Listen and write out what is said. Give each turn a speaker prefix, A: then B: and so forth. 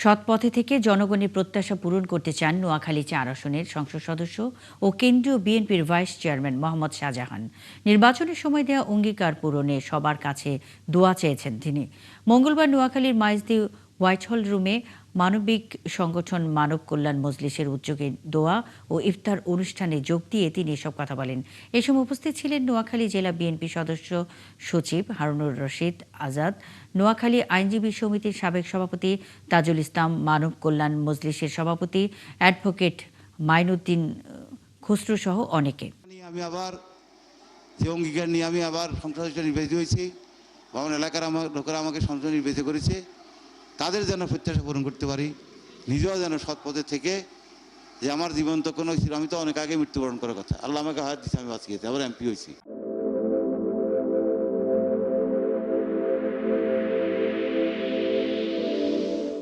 A: সৎ পথে থেকে জনগণের প্রত্যাশা পূরণ করতে চান নোয়াখালী ৪ আসনের সংসদ সদস্য ও কেন্দ্রীয় বিএনপির ভাইস চেয়ারম্যান মোহাম্মদ শাহজাহান। নির্বাচনের সময় দেওয়া অঙ্গীকার পূরণে সবার কাছে দোয়া চেয়েছেন তিনি। মঙ্গলবার নোয়াখালীর মাইজদি হোয়াইট হল রুমে মানবিক সংগঠন মানব কল্যাণ মজলিসের উদ্যোগে দোয়া ও ইফতার অনুষ্ঠানে যোগ দিয়ে তিনি এসব কথা বলেন। এ সময় উপস্থিত ছিলেন নোয়াখালী জেলা বিএনপি সদস্য সচিব হারুনুর রশিদ আজাদ, নোয়াখালী আইনজীবী সমিতির সাবেক সভাপতি তাজুল ইসলাম, মানব কল্যাণ মজলিসের সভাপতি অ্যাডভোকেট মাইনুদ্দিন খসরু সহ অনেকে।
B: আমি আবার যে অঙ্গীকার নিয়ে আমি আবার সংসদ নির্বাচিত হয়েছি, আমার এলাকার লোকেরা আমাকে সংসদ নির্বাচিত করেছে, তাদের যেন প্রত্যাশা পূরণ করতে পারি, নিজেও যেন সৎ পথে থেকে, যে আমার জীবন তো কোনো ছিল, আমি তো অনেক আগে মৃত্যুবরণ করার কথা, আল্লাহ আমাকে হায়াত দিচ্ছে, আমি বাঁচিয়েছি, আবার এমপি হয়েছি।